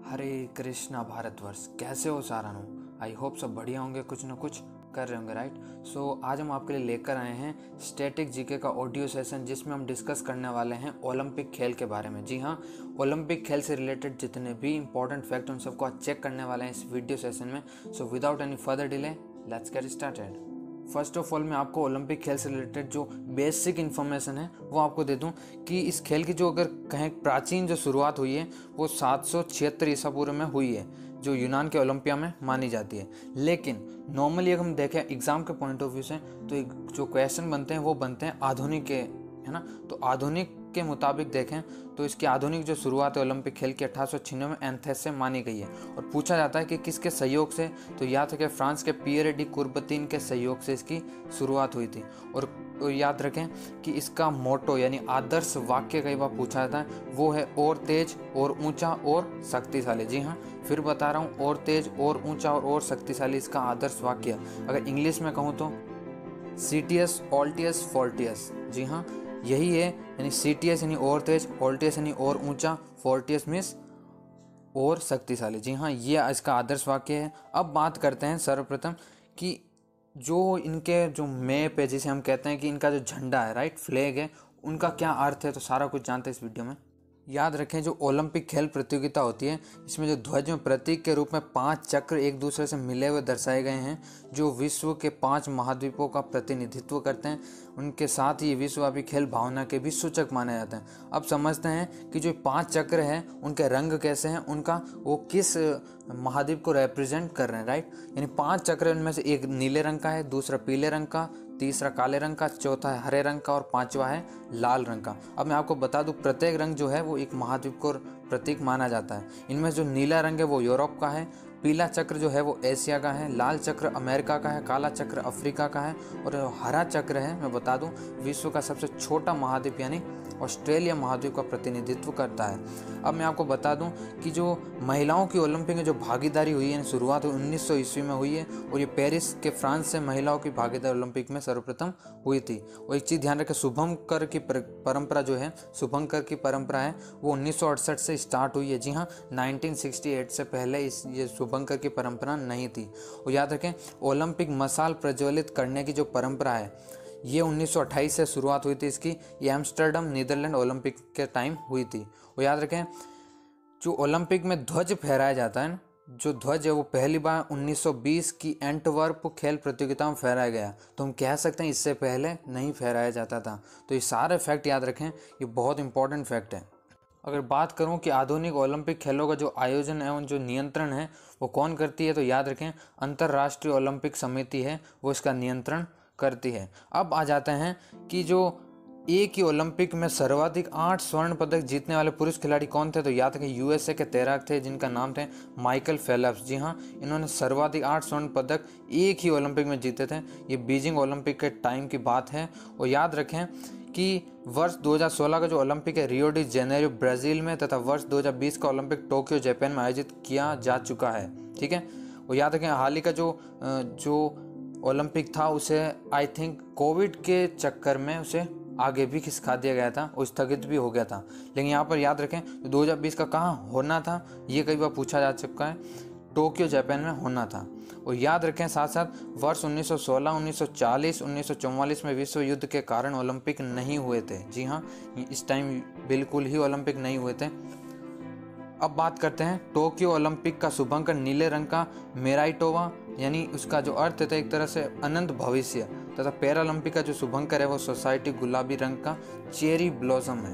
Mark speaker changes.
Speaker 1: हरे कृष्णा भारतवर्ष, कैसे हो सारानो। I hope सब बढ़िया होंगे, कुछ ना कुछ कर रहे होंगे, राइट। सो आज हम आपके लिए लेकर आए हैं स्टैटिक जीके का ऑडियो सेशन, जिसमें हम डिस्कस करने वाले हैं ओलंपिक खेल के बारे में। जी हाँ, ओलंपिक खेल से रिलेटेड जितने भी इंपॉर्टेंट फैक्ट उन सबको आज चेक करने वाले हैं इस वीडियो सेशन में। So without any further delay let's get started. First of all मैं आपको ओलंपिक खेल से रिलेटेड जो बेसिक इन्फॉर्मेशन है वो आपको दे दूं कि इस खेल की जो अगर कहें प्राचीन जो शुरुआत हुई है वो 776 ईसा पूर्व में हुई है, जो यूनान के ओलंपिया में मानी जाती है। लेकिन नॉर्मली अगर हम देखें एग्जाम के पॉइंट ऑफ व्यू से तो जो क्वेश्चन बनते हैं वो बनते हैं आधुनिक के, है ना। तो आधुनिक के मुताबिक देखें तो इसकी आधुनिक जो शुरुआत है ओलंपिक खेल की 1896 में एथेंस से मानी गई है। और पूछा जाता है कि किसके सहयोग से, तो याद रखें फ्रांस के पियर डी कुर्बतीन के सहयोग से इसकी शुरुआत हुई थी। और याद रखें कि इसका मोटो यानी आदर्श वाक्य कई बार पूछा जाता है, वो है और तेज और ऊंचा और शक्तिशाली। जी हाँ, फिर बता रहा हूँ, और तेज और ऊंचा और शक्तिशाली इसका आदर्श वाक्य। अगर इंग्लिश में कहूँ तो सीटीएस ऑल्टियस फोर्टियस। जी हाँ, यही है, यानी सीटीएस यानी और तेज, ऑल्टियस यानी और ऊंचा, फोर्टियस मीन्स और शक्तिशाली। जी हाँ, ये इसका आदर्श वाक्य है। अब बात करते हैं सर्वप्रथम कि जो इनके जो मैप है, जिसे हम कहते हैं कि इनका जो झंडा है, राइट, फ्लैग है, उनका क्या अर्थ है, तो सारा कुछ जानते हैं इस वीडियो में। याद रखें जो ओलंपिक खेल प्रतियोगिता होती है, इसमें जो ध्वज में प्रतीक के रूप में 5 चक्र एक दूसरे से मिले हुए दर्शाए गए हैं, जो विश्व के 5 महाद्वीपों का प्रतिनिधित्व करते हैं। उनके साथ ही विश्वव्यापी खेल भावना के भी सूचक माने जाते हैं। अब समझते हैं कि जो 5 चक्र हैं उनके रंग कैसे हैं, उनका वो किस महाद्वीप को रिप्रेजेंट कर रहे हैं, राइट। यानी 5 चक्र, उनमें से एक नीले रंग का है, दूसरा पीले रंग का, तीसरा काले रंग का, चौथा है हरे रंग का और 5वां है लाल रंग का। अब मैं आपको बता दूं, प्रत्येक रंग जो है वो एक महाद्वीप को प्रतीक माना जाता है। इनमें जो नीला रंग है वो यूरोप का है, पीला चक्र जो है वो एशिया का है, लाल चक्र अमेरिका का है, काला चक्र अफ्रीका का है और हरा चक्र है, मैं बता दूं, विश्व का सबसे छोटा महाद्वीप यानी ऑस्ट्रेलिया महाद्वीप का प्रतिनिधित्व करता है। अब मैं आपको बता दूं कि जो महिलाओं की ओलंपिक में जो भागीदारी हुई है, शुरुआत 1900 ईस्वी में हुई है और ये पेरिस के फ्रांस से महिलाओं की भागीदारी ओलंपिक में सर्वप्रथम हुई थी। और एक चीज़ ध्यान रखें, शुभंकर की परंपरा जो है, शुभंकर की परंपरा है वो 1968 से स्टार्ट हुई है। जी हाँ, 1968 से पहले ये शुभंकर की परंपरा नहीं थी। और याद रखें, ओलंपिक मशाल प्रज्वलित करने की जो परंपरा है ये 1928 से शुरुआत हुई थी इसकी। ये एम्स्टर्डम नीदरलैंड ओलंपिक के टाइम हुई थी। और याद रखें, जो ओलंपिक में ध्वज फहराया जाता है, जो ध्वज है वो पहली बार 1920 की एंटवर्प खेल प्रतियोगिता में फहराया गया। तो हम कह सकते हैं इससे पहले नहीं फहराया जाता था। तो ये सारे फैक्ट याद रखें, ये बहुत इंपॉर्टेंट फैक्ट है। अगर बात करूं कि आधुनिक ओलंपिक खेलों का जो आयोजन है, उन जो नियंत्रण है वो कौन करती है, तो याद रखें अंतर्राष्ट्रीय ओलंपिक समिति है वो इसका नियंत्रण करती है। अब आ जाते हैं कि जो एक ही ओलंपिक में सर्वाधिक 8 स्वर्ण पदक जीतने वाले पुरुष खिलाड़ी कौन थे, तो याद रखें यूएसए के तैराक थे जिनका नाम थे माइकल फेल्प्स। जी हाँ, इन्होंने सर्वाधिक 8 स्वर्ण पदक एक ही ओलंपिक में जीते थे। ये बीजिंग ओलंपिक के टाइम की बात है। और याद रखें कि वर्ष 2016 का जो ओलंपिक है रियो डी जेनेरियो ब्राज़ील में, तथा वर्ष 2020 का ओलंपिक टोक्यो जापान में आयोजित किया जा चुका है। ठीक है, और याद रखें हाल ही का जो ओलंपिक था उसे आई थिंक कोविड के चक्कर में उसे आगे भी खिसका दिया गया था और स्थगित भी हो गया था। लेकिन यहाँ पर याद रखें 2020 का कहाँ होना था, ये कई बार पूछा जा चुका है, टोक्यो जापान में होना था। और याद रखें साथ साथ वर्ष 1916, 1940, 1944 में विश्व युद्ध के कारण ओलंपिक नहीं हुए थे। जी हाँ, इस टाइम बिल्कुल ही ओलंपिक नहीं हुए थे। अब बात करते हैं टोक्यो ओलंपिक का शुभंकर नीले रंग का मेराइटोवा, यानी उसका जो अर्थ है एक तरह से अनंत भविष्य, तथा पैरालंपिक का जो शुभंकर है वो सोसाइटी गुलाबी रंग का चेरी ब्लॉसम है।